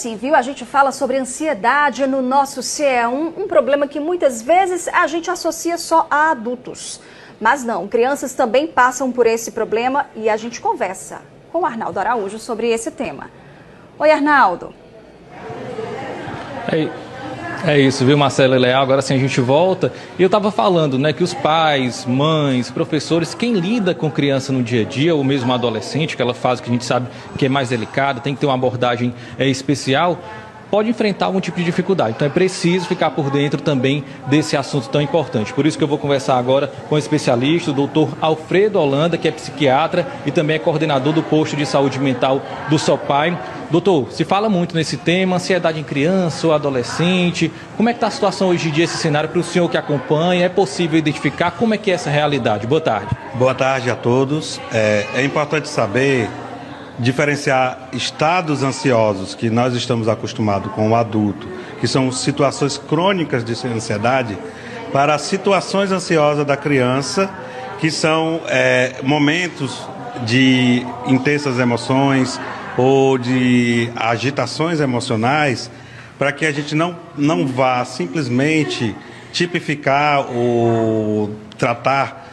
sim, viu? A gente fala sobre ansiedade no nosso CE1, um problema que muitas vezes a gente associa só a adultos. Mas não, crianças também passam por esse problema e a gente conversa com o Arnaldo Araújo sobre esse tema. Oi, Arnaldo. É isso, viu, Marcela e Leal? Agora sim a gente volta. E eu estava falando, né, que os pais, mães, professores, quem lida com criança no dia a dia, ou mesmo adolescente, aquela fase que a gente sabe que é mais delicada, tem que ter uma abordagem especial, pode enfrentar algum tipo de dificuldade. Então é preciso ficar por dentro também desse assunto tão importante. Por isso que eu vou conversar agora com o especialista, o doutor Alfredo Holanda, que é psiquiatra e também é coordenador do posto de saúde mental do SOPAI. Doutor, se fala muito nesse tema, ansiedade em criança ou adolescente. Como é que está a situação hoje em dia, esse cenário, para o senhor que acompanha? É possível identificar como é que é essa realidade? Boa tarde. Boa tarde a todos. É importante saber diferenciar estados ansiosos que nós estamos acostumados com o adulto, que são situações crônicas de ansiedade, para situações ansiosas da criança, que são momentos de intensas emoções ou de agitações emocionais, para que a gente não vá simplesmente tipificar ou tratar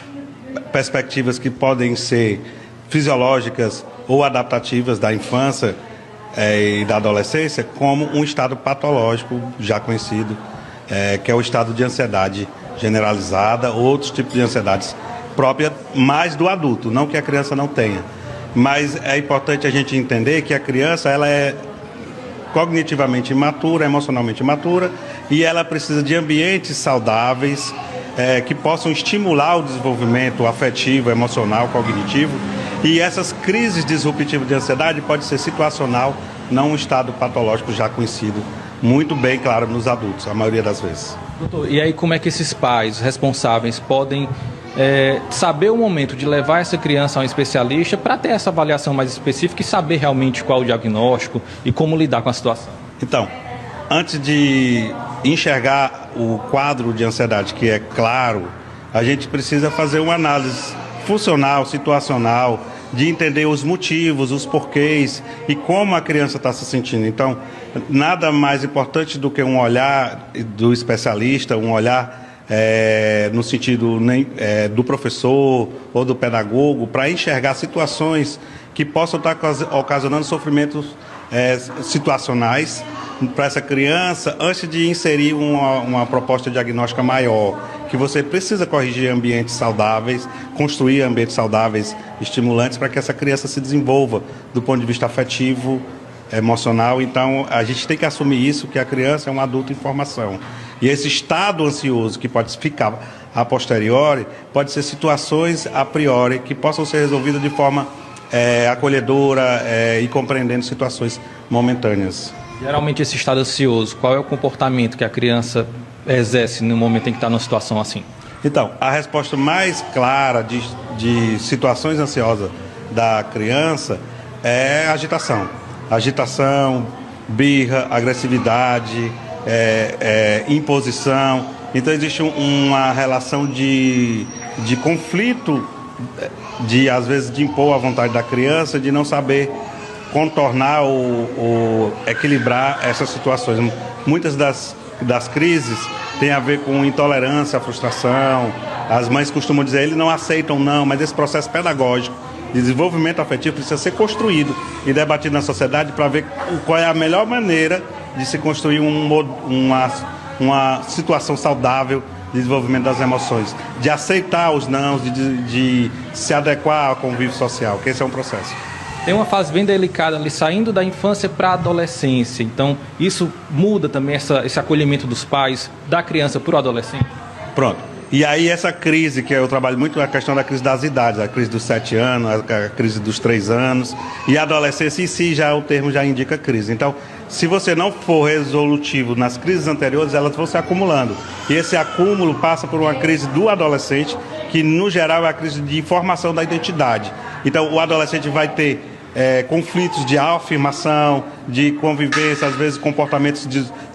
perspectivas que podem ser fisiológicas ou adaptativas da infância e da adolescência como um estado patológico já conhecido, que é o estado de ansiedade generalizada, outros tipos de ansiedades próprias, mais do adulto, não que a criança não tenha. Mas é importante a gente entender que a criança ela é cognitivamente imatura, emocionalmente imatura, e ela precisa de ambientes saudáveis que possam estimular o desenvolvimento afetivo, emocional, cognitivo. E essas crises disruptivas de ansiedade pode ser situacional, não um estado patológico já conhecido muito bem, claro, nos adultos, a maioria das vezes. Doutor, e aí como é que esses pais responsáveis podem saber o momento de levar essa criança a um especialista para ter essa avaliação mais específica e saber realmente qual o diagnóstico e como lidar com a situação? Então, antes de enxergar o quadro de ansiedade, que é claro, a gente precisa fazer uma análise funcional, situacional, de entender os motivos, os porquês e como a criança está se sentindo. Então, nada mais importante do que um olhar do especialista, um olhar no sentido do professor ou do pedagogo, para enxergar situações que possam estar ocasionando sofrimentos situacionais para essa criança, antes de inserir uma proposta diagnóstica maior, que você precisa corrigir ambientes saudáveis, construir ambientes saudáveis, estimulantes, para que essa criança se desenvolva do ponto de vista afetivo, emocional. Então, a gente tem que assumir isso, que a criança é um adulto em formação. E esse estado ansioso que pode ficar a posteriori, pode ser situações a priori que possam ser resolvidas de forma acolhedora e compreendendo situações momentâneas. Geralmente esse estado ansioso, qual é o comportamento que a criança exerce no momento em que está numa situação assim? Então, a resposta mais clara de situações ansiosas da criança é agitação. Agitação, birra, agressividade, imposição. Então existe uma relação de conflito, às vezes de impor a vontade da criança, de não saber contornar ou equilibrar essas situações. Muitas das crises têm a ver com intolerância, frustração. As mães costumam dizer, eles não aceitam não, mas esse processo pedagógico de desenvolvimento afetivo precisa ser construído e debatido na sociedade para ver qual é a melhor maneira de se construir uma situação saudável de desenvolvimento das emoções, de aceitar os nãos, de se adequar ao convívio social, que esse é um processo. Tem uma fase bem delicada ali, saindo da infância para a adolescência. Então, isso muda também esse acolhimento dos pais, da criança para o adolescente? Pronto. E aí essa crise, que eu trabalho muito, a questão da crise das idades, a crise dos 7 anos, a crise dos 3 anos, e a adolescência em si, o termo já indica crise. Então, se você não for resolutivo nas crises anteriores, elas vão se acumulando. E esse acúmulo passa por uma crise do adolescente, que no geral é a crise de formação da identidade. Então, o adolescente vai ter conflitos de afirmação, de convivência, às vezes comportamentos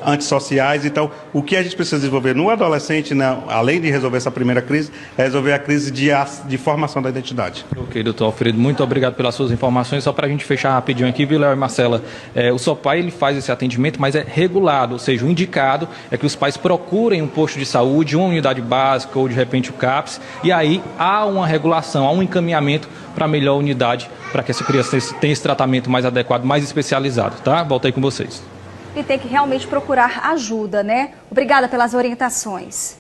antissociais. Então, o que a gente precisa desenvolver no adolescente, né, além de resolver essa primeira crise, é resolver a crise de formação da identidade. Ok, doutor Alfredo, muito obrigado pelas suas informações. Só para a gente fechar rapidinho aqui, viu, Léo e Marcela, o SOPAI ele faz esse atendimento, mas é regulado, ou seja, o indicado é que os pais procurem um posto de saúde, uma unidade básica ou de repente o CAPS, e aí há uma regulação, há um encaminhamento para a melhor unidade, para que essa criança tenha esse tratamento mais adequado, mais especializado, tá? Volto aí com vocês. E tem que realmente procurar ajuda, né? Obrigada pelas orientações.